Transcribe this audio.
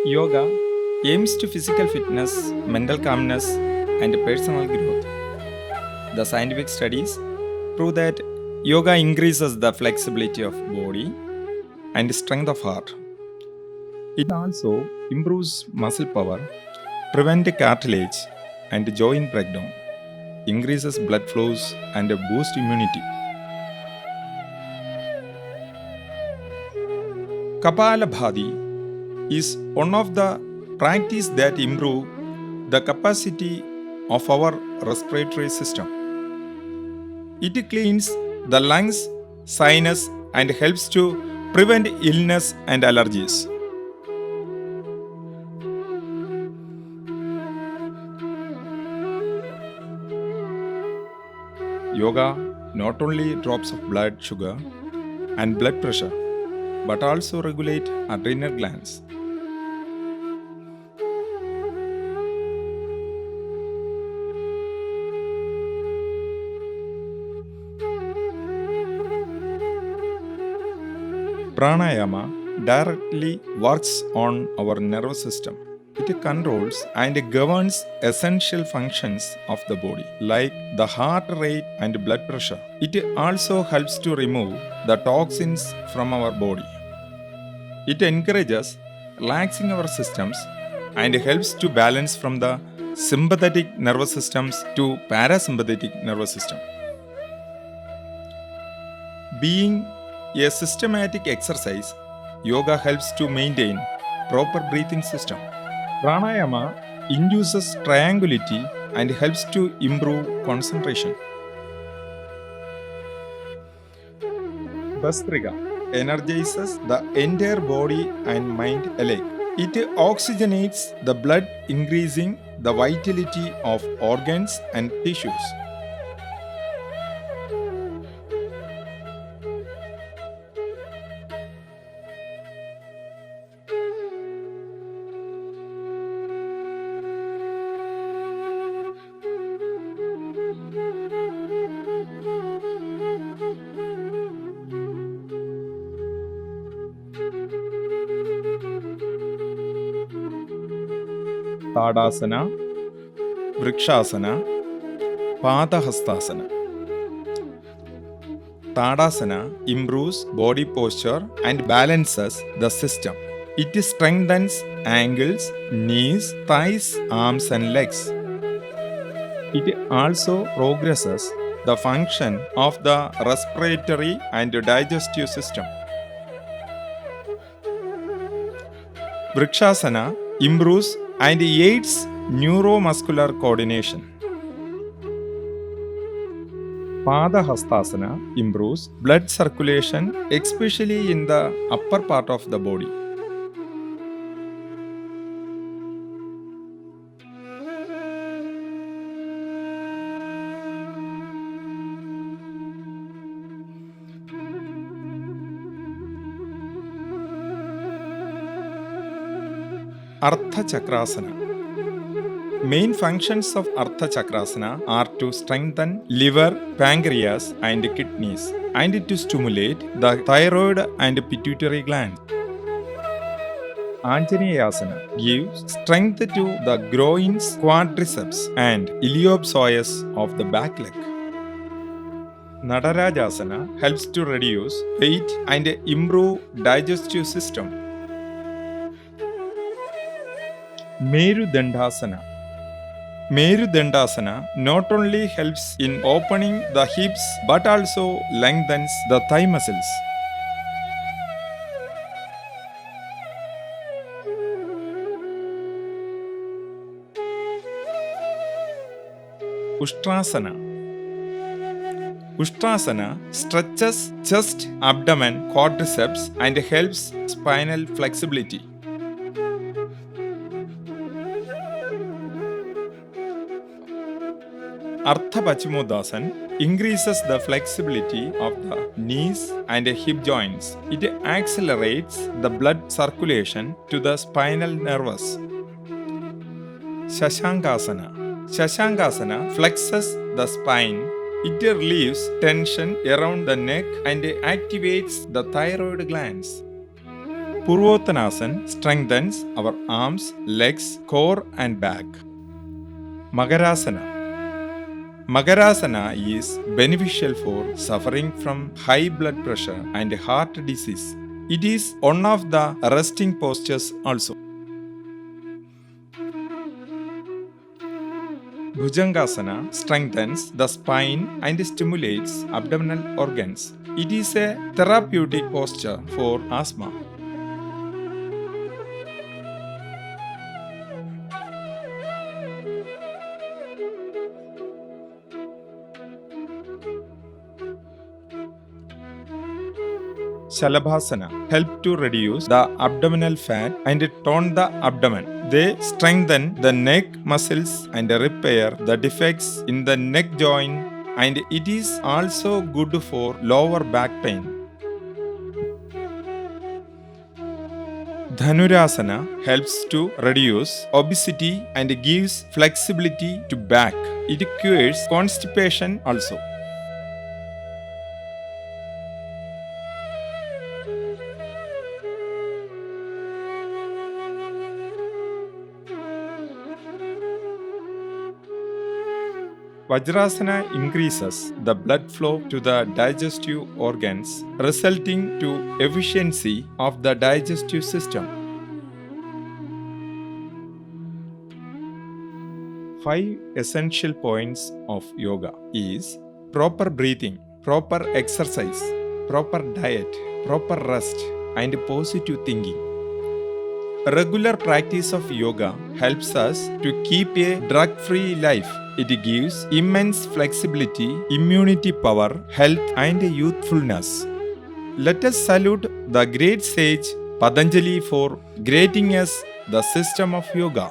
Yoga aims to physical fitness, mental calmness, and personal growth. The scientific studies prove that yoga increases the flexibility of body and strength of heart. It also improves muscle power, prevents cartilage and joint breakdown, increases blood flows, and boosts immunity. Kapalabhati is one of the practices that improve the capacity of our respiratory system. It cleans the lungs, sinus, and helps to prevent illness and allergies. Yoga not only drops of blood sugar and blood pressure, but also regulate adrenal glands. Pranayama directly works on our nervous system. It controls and governs essential functions of the body, like the heart rate and blood pressure. It also helps to remove the toxins from our body. It encourages relaxing our systems and helps to balance from the sympathetic nervous systems to parasympathetic nervous system. Being a systematic exercise, yoga helps to maintain proper breathing system. Pranayama induces triangulity and helps to improve concentration. Bhastrika energizes the entire body and mind alike. It oxygenates the blood, increasing the vitality of organs and tissues. Tadasana, Vrikshasana, Padahastasana. Tadasana improves body posture and balances the system. It strengthens ankles, knees, thighs, arms, and legs. It also progresses the function of the respiratory and digestive system. Vrikshasana improves and aids neuromuscular coordination. Padahastasana improves blood circulation, especially in the upper part of the body. Artha Chakrasana. Main functions of Artha Chakrasana are to strengthen liver, pancreas, and kidneys, and to stimulate the thyroid and pituitary glands. Anjaneyasana gives strength to the groins, quadriceps, and iliopsoas of the back leg. Nadarajasana helps to reduce weight and improve digestive system. Merudandasana. Merudandasana not only helps in opening the hips but also lengthens the thigh muscles. Ustrasana. Ustrasana stretches chest, abdomen, quadriceps and helps spinal flexibility. Artha Pachimodasana increases the flexibility of the knees and hip joints. It accelerates the blood circulation to the spinal nerves. Shashankasana. Shashankasana flexes the spine. It relieves tension around the neck and activates the thyroid glands. Purvottanasana strengthens our arms, legs, core and back. Makarasana. Makarasana is beneficial for suffering from high blood pressure and heart disease. It is one of the resting postures also. Bhujangasana strengthens the spine and stimulates abdominal organs. It is a therapeutic posture for asthma. Shalabhasana help to reduce the abdominal fat and tone the abdomen. They strengthen the neck muscles and repair the defects in the neck joint, and it is also good for lower back pain. Dhanurasana helps to reduce obesity and gives flexibility to back. It cures constipation also. Vajrasana increases the blood flow to the digestive organs, resulting to efficiency of the digestive system. 5 essential points of yoga is proper breathing, proper exercise, proper diet, proper rest, and positive thinking. Regular practice of yoga helps us to keep a drug-free life. It gives immense flexibility, immunity power, health, and youthfulness. Let us salute the great sage Patanjali for creating us the system of yoga.